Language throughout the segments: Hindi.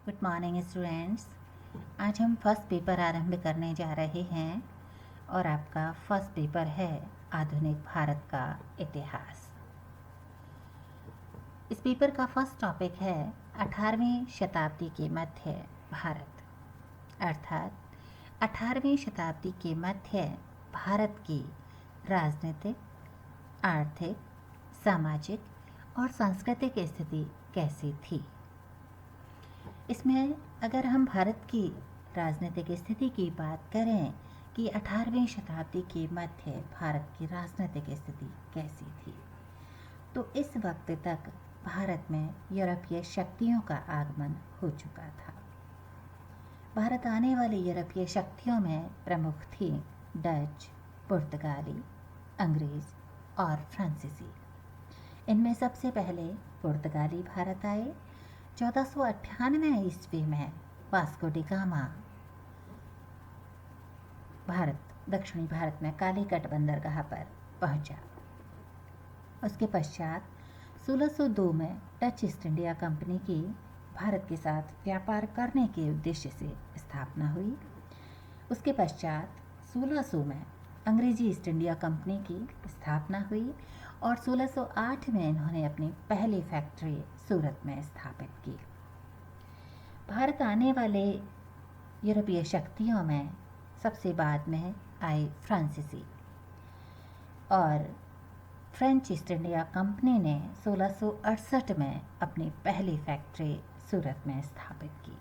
Good morning students. आज हम फर्स्ट पेपर आरंभ करने जा रहे हैं और आपका फर्स्ट पेपर है आधुनिक भारत का इतिहास। इस पेपर का फर्स्ट टॉपिक है 18वीं शताब्दी के मध्य भारत, अर्थात 18वीं शताब्दी के मध्य भारत की राजनीतिक, आर्थिक, सामाजिक और सांस्कृतिक स्थिति कैसी थी। इसमें अगर हम भारत की राजनीतिक स्थिति की बात करें कि 18वीं शताब्दी के मध्य भारत की राजनीतिक स्थिति कैसी थी, तो इस वक्त तक भारत में यूरोपीय शक्तियों का आगमन हो चुका था। भारत आने वाली यूरोपीय शक्तियों में प्रमुख थी डच, पुर्तगाली, अंग्रेज और फ्रांसीसी। इनमें सबसे पहले पुर्तगाली भारत आए। 1498 ईस्वी में वास्को डी गामा दक्षिणी भारत में कालीकट बंदरगाह पर पहुंचा। उसके पश्चात 1602 में डच ईस्ट इंडिया कंपनी की भारत के साथ व्यापार करने के उद्देश्य से स्थापना हुई। उसके पश्चात 1600 में अंग्रेजी ईस्ट इंडिया कंपनी की स्थापना हुई और 1608 में इन्होंने अपनी पहली फैक्ट्री सूरत में स्थापित की। भारत आने वाले यूरोपीय शक्तियों में सबसे बाद में आए फ्रांसीसी और फ्रेंच ईस्ट इंडिया कंपनी ने 1668 में अपनी पहली फैक्ट्री सूरत में स्थापित की।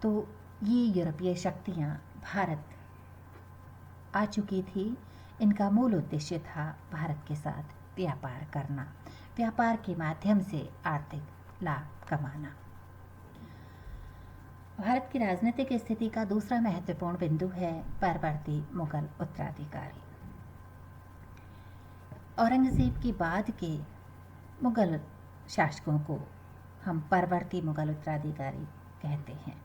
तो ये यूरोपीय शक्तियाँ भारत आ चुकी थी। इनका मूल उद्देश्य था भारत के साथ व्यापार करना, व्यापार के माध्यम से आर्थिक लाभ कमाना। भारत की राजनीतिक स्थिति का दूसरा महत्वपूर्ण बिंदु है परवर्ती मुगल उत्तराधिकारी। औरंगजेब के बाद के मुगल शासकों को हम परवर्ती मुगल उत्तराधिकारी कहते हैं।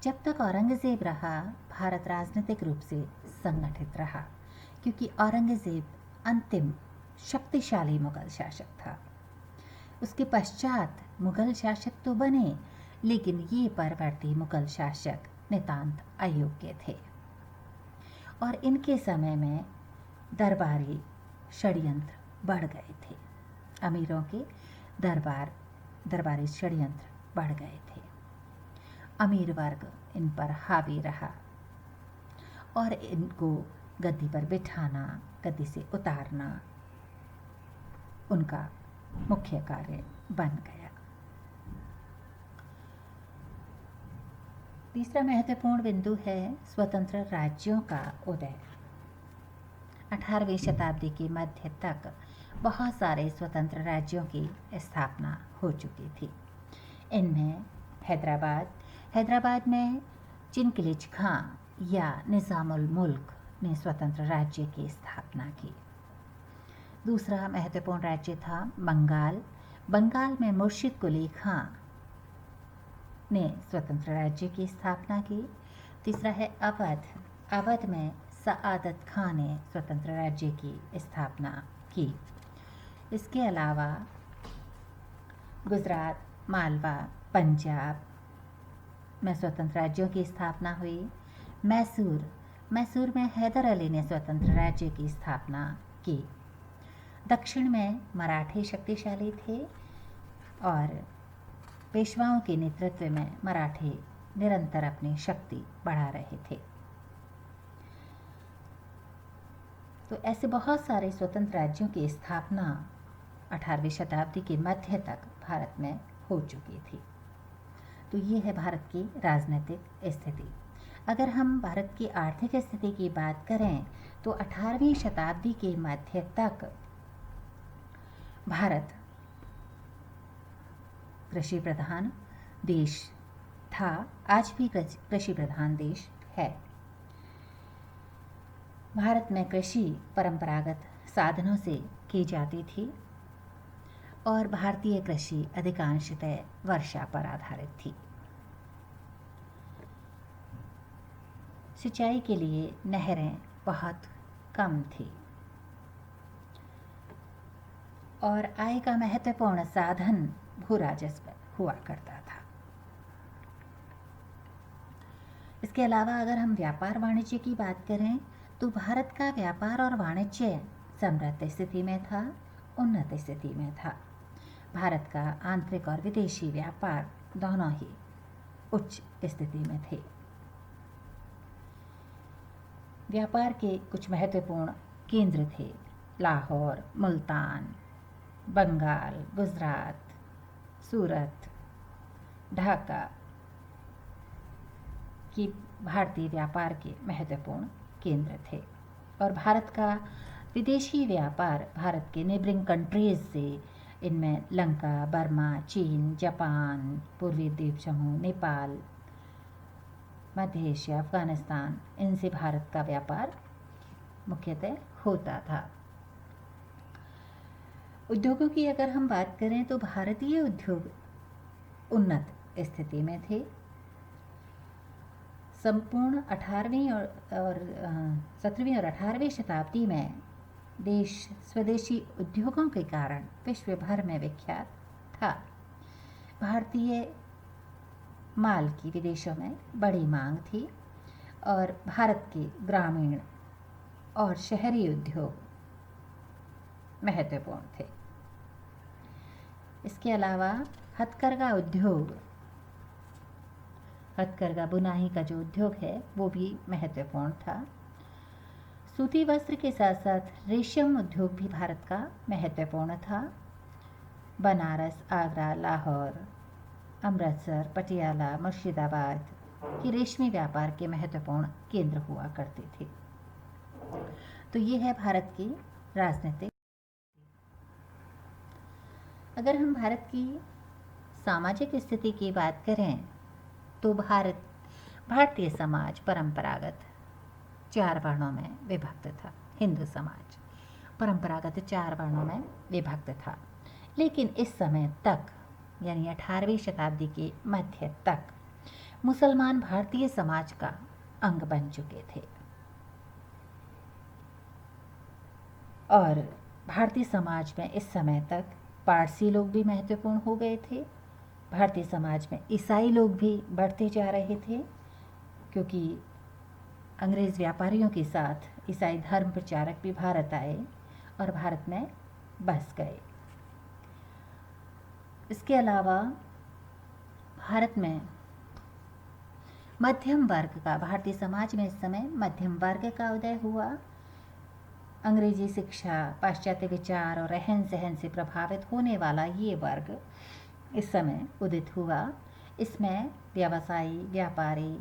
जब तक औरंगजेब रहा, भारत राजनीतिक रूप से संगठित रहा, क्योंकि औरंगजेब अंतिम शक्तिशाली मुगल शासक था। उसके पश्चात मुगल शासक तो बने, लेकिन ये परवर्ती मुगल शासक नितांत अयोग्य थे और इनके समय में दरबारी षड्यंत्र बढ़ गए थे। अमीरों के दरबारी षड्यंत्र बढ़ गए थे। अमीर वर्ग इन पर हावी रहा और इनको गद्दी पर बिठाना, गद्दी से उतारना उनका मुख्य कार्य बन गया। तीसरा महत्वपूर्ण बिंदु है स्वतंत्र राज्यों का उदय। 18वीं शताब्दी के मध्य तक बहुत सारे स्वतंत्र राज्यों की स्थापना हो चुकी थी। इनमें हैदराबाद में चिनकिलिच खां या निज़ामुल मुल्क ने स्वतंत्र राज्य की स्थापना की। दूसरा महत्वपूर्ण राज्य था बंगाल में मुर्शिद कुली खां ने स्वतंत्र राज्य की स्थापना की। तीसरा है अवध में सआदत खां ने स्वतंत्र राज्य की स्थापना की। इसके अलावा गुजरात, मालवा, पंजाब में स्वतंत्र राज्यों की स्थापना हुई। मैसूर में हैदर अली ने स्वतंत्र राज्य की स्थापना की। दक्षिण में मराठे शक्तिशाली थे और पेशवाओं के नेतृत्व में मराठे निरंतर अपनी शक्ति बढ़ा रहे थे। तो ऐसे बहुत सारे स्वतंत्र राज्यों की स्थापना 18वीं शताब्दी के मध्य तक भारत में हो चुकी थी। तो ये है भारत की राजनीतिक स्थिति। अगर हम भारत की आर्थिक स्थिति की बात करें तो 18वीं शताब्दी के मध्य तक भारत कृषि प्रधान देश था, आज भी कृषि प्रधान देश है। भारत में कृषि परंपरागत साधनों से की जाती थी और भारतीय कृषि अधिकांशतः वर्षा पर आधारित थी। सिंचाई के लिए नहरें बहुत कम थी और आय का महत्वपूर्ण साधन भू राजस्व हुआ करता था। इसके अलावा अगर हम व्यापार वाणिज्य की बात करें तो भारत का व्यापार और वाणिज्य समृद्ध स्थिति में था, उन्नत स्थिति में था। भारत का आंतरिक और विदेशी व्यापार दोनों ही उच्च स्थिति में थे। व्यापार के कुछ महत्वपूर्ण केंद्र थे: लाहौर, मुल्तान, बंगाल, गुजरात, सूरत, ढाका की भारतीय व्यापार के महत्वपूर्ण केंद्र थे। और भारत का विदेशी व्यापार भारत के नेबरिंग कंट्रीज से, इनमें लंका, बर्मा, चीन, जापान, पूर्वी द्वीप समूह, नेपाल, मध्य एशिया, अफगानिस्तान, इनसे भारत का व्यापार मुख्यतः होता था। उद्योगों की अगर हम बात करें तो भारतीय उद्योग उन्नत स्थिति में थे। संपूर्ण 18वीं और 17वीं और 18वीं शताब्दी में देश स्वदेशी उद्योगों के कारण विश्व भर में विख्यात था। भारतीय माल की विदेशों में बड़ी मांग थी और भारत के ग्रामीण और शहरी उद्योग महत्वपूर्ण थे। इसके अलावा हथकरघा उद्योग, हथकरघा बुनाई का जो उद्योग है वो भी महत्वपूर्ण था। सूती वस्त्र के साथ साथ रेशम उद्योग भी भारत का महत्वपूर्ण था। बनारस, आगरा, लाहौर, अमृतसर, पटियाला, मुर्शिदाबाद की रेशमी व्यापार के महत्वपूर्ण केंद्र हुआ करते थे। तो ये है भारत की राजनीतिक। अगर हम भारत की सामाजिक स्थिति की बात करें तो भारतीय समाज परंपरागत 4 वर्णों में विभक्त था। हिंदू समाज परंपरागत 4 वर्णों में विभक्त था, लेकिन इस समय तक यानी 18वीं शताब्दी के मध्य तक मुसलमान भारतीय समाज का अंग बन चुके थे। और भारतीय समाज में इस समय तक पारसी लोग भी महत्वपूर्ण हो गए थे। भारतीय समाज में ईसाई लोग भी बढ़ते जा रहे थे, क्योंकि अंग्रेज़ व्यापारियों के साथ ईसाई धर्म प्रचारक भी भारत आए और भारत में बस गए। इसके अलावा भारत में मध्यम वर्ग का, भारतीय समाज में इस समय मध्यम वर्ग का उदय हुआ। अंग्रेजी शिक्षा, पाश्चात्य विचार और रहन सहन से प्रभावित होने वाला ये वर्ग इस समय उदित हुआ। इसमें व्यवसायी, व्यापारी,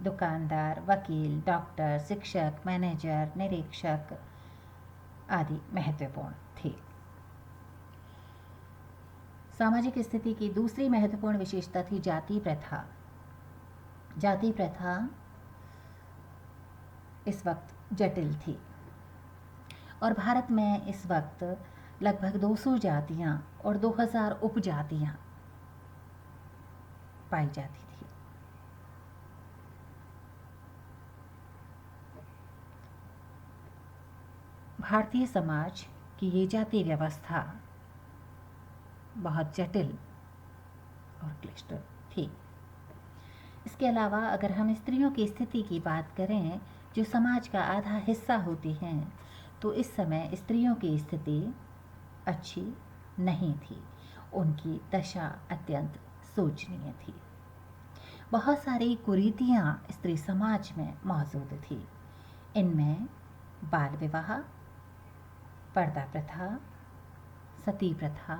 दुकानदार, वकील, डॉक्टर, शिक्षक, मैनेजर, निरीक्षक आदि महत्वपूर्ण थे। सामाजिक स्थिति की दूसरी महत्वपूर्ण विशेषता थी जाति प्रथा। जाति प्रथा इस वक्त जटिल थी और भारत में इस वक्त लगभग 200 जातियां और 2000 उपजातियां पाई जाती थी। भारतीय समाज की ये जाति व्यवस्था बहुत जटिल और क्लिष्ट थी। इसके अलावा अगर हम स्त्रियों की स्थिति की बात करें, जो समाज का आधा हिस्सा होती हैं, तो इस समय स्त्रियों की स्थिति अच्छी नहीं थी। उनकी दशा अत्यंत शोचनीय थी। बहुत सारी कुरीतियाँ स्त्री समाज में मौजूद थी। इनमें बाल विवाह, पर्दा प्रथा, सती प्रथा,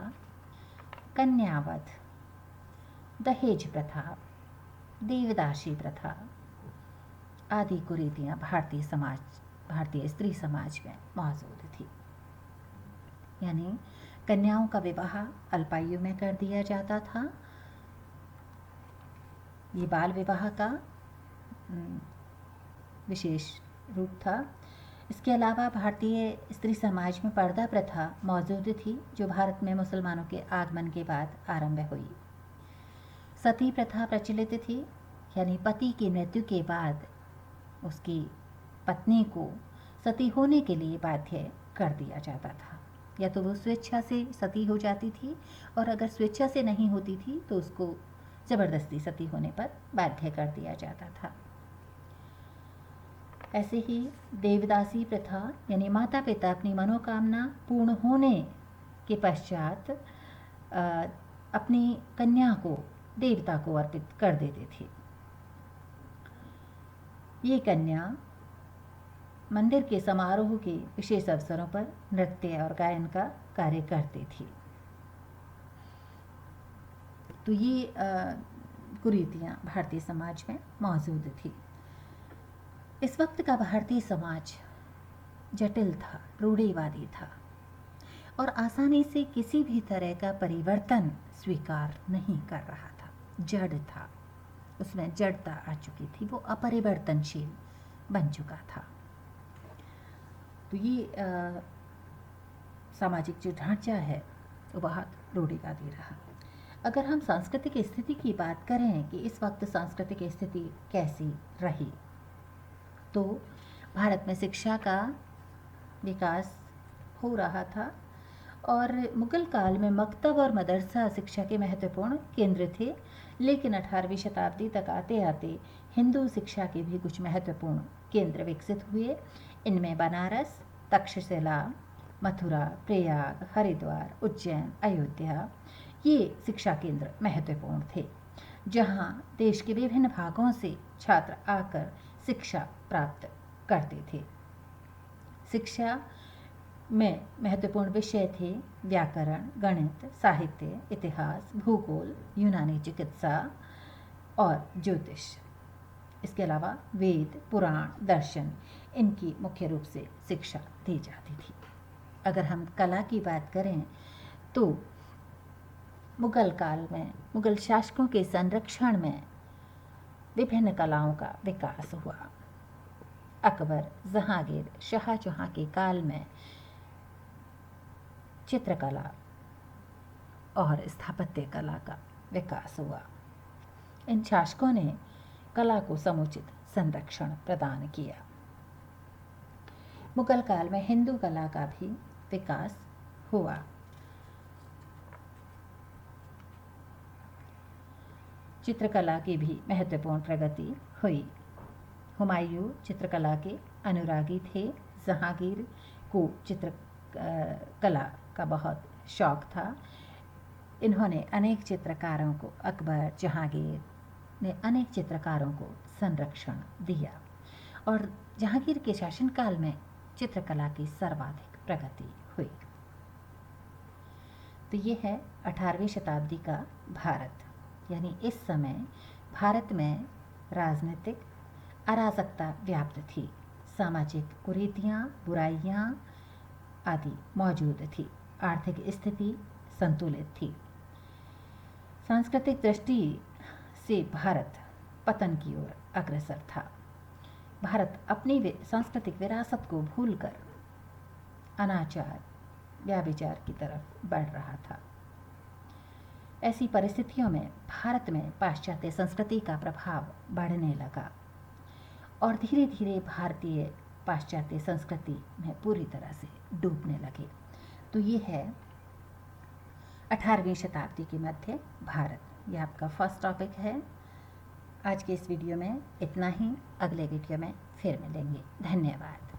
कन्यावध, दहेज प्रथा, देवदासी प्रथा आदि कुरीतियाँ भारतीय स्त्री समाज में मौजूद थी। यानी कन्याओं का विवाह अल्पायु में कर दिया जाता था। ये बाल विवाह का विशेष रूप था। इसके अलावा भारतीय स्त्री समाज में पर्दा प्रथा मौजूद थी, जो भारत में मुसलमानों के आगमन के बाद आरंभ हुई। सती प्रथा प्रचलित थी, यानी पति की मृत्यु के बाद उसकी पत्नी को सती होने के लिए बाध्य कर दिया जाता था। या तो वो स्वेच्छा से सती हो जाती थी, और अगर स्वेच्छा से नहीं होती थी तो उसको ज़बरदस्ती सती होने पर बाध्य कर दिया जाता था। ऐसे ही देवदासी प्रथा, यानी माता पिता अपनी मनोकामना पूर्ण होने के पश्चात अपनी कन्या को देवता को अर्पित कर देते थे। ये कन्या मंदिर के समारोह के विशेष अवसरों पर नृत्य और गायन का कार्य करती थी। तो ये कुरीतियाँ भारतीय समाज में मौजूद थी। इस वक्त का भारतीय समाज जटिल था, रूढ़िवादी था और आसानी से किसी भी तरह का परिवर्तन स्वीकार नहीं कर रहा था। जड़ था, उसमें जड़ता आ चुकी थी, वो अपरिवर्तनशील बन चुका था। तो ये सामाजिक जो ढांचा है वो बहुत रूढ़िवादी रहा। अगर हम सांस्कृतिक स्थिति की बात करें कि इस वक्त सांस्कृतिक स्थिति कैसी रही, तो भारत में शिक्षा का विकास हो रहा था और मुगल काल में मकतब और मदरसा शिक्षा के महत्वपूर्ण केंद्र थे, लेकिन 18वीं शताब्दी तक आते आते हिंदू शिक्षा के भी कुछ महत्वपूर्ण केंद्र विकसित हुए। इनमें बनारस, तक्षशिला, मथुरा, प्रयाग, हरिद्वार, उज्जैन, अयोध्या ये शिक्षा केंद्र महत्वपूर्ण थे, जहां देश के विभिन्न भागों से छात्र आकर शिक्षा प्राप्त करते थे। शिक्षा में महत्वपूर्ण विषय थे व्याकरण, गणित, साहित्य, इतिहास, भूगोल, यूनानी चिकित्सा और ज्योतिष। इसके अलावा वेद, पुराण, दर्शन, इनकी मुख्य रूप से शिक्षा दी जाती थी। अगर हम कला की बात करें तो मुगल काल में मुगल शासकों के संरक्षण में विभिन्न कलाओं का विकास हुआ। अकबर, जहांगीर, शाहजहां के काल में चित्रकला और स्थापत्य कला का विकास हुआ। इन शासकों ने कला को समुचित संरक्षण प्रदान किया। मुगल काल में हिंदू कला का भी विकास हुआ। चित्रकला की भी महत्वपूर्ण प्रगति हुई। हुमायूं चित्रकला के अनुरागी थे। जहांगीर को चित्रकला का बहुत शौक था। इन्होंने अनेक चित्रकारों को, अकबर, जहांगीर ने अनेक चित्रकारों को संरक्षण दिया और जहांगीर के शासनकाल में चित्रकला की सर्वाधिक प्रगति हुई। तो ये है 18वीं शताब्दी का भारत, यानी इस समय भारत में राजनीतिक अराजकता व्याप्त थी, सामाजिक कुरीतियाँ, बुराइयाँ आदि मौजूद थी, आर्थिक स्थिति संतुलित थी। सांस्कृतिक दृष्टि से भारत पतन की ओर अग्रसर था। भारत अपनी सांस्कृतिक विरासत को भूलकर अनाचार, व्याभिचार की तरफ बढ़ रहा था। ऐसी परिस्थितियों में भारत में पाश्चात्य संस्कृति का प्रभाव बढ़ने लगा और धीरे धीरे भारतीय पाश्चात्य संस्कृति में पूरी तरह से डूबने लगे। तो ये है 18वीं शताब्दी के मध्य भारत। ये आपका फर्स्ट टॉपिक है। आज के इस वीडियो में इतना ही। अगले वीडियो में फिर मिलेंगे। धन्यवाद।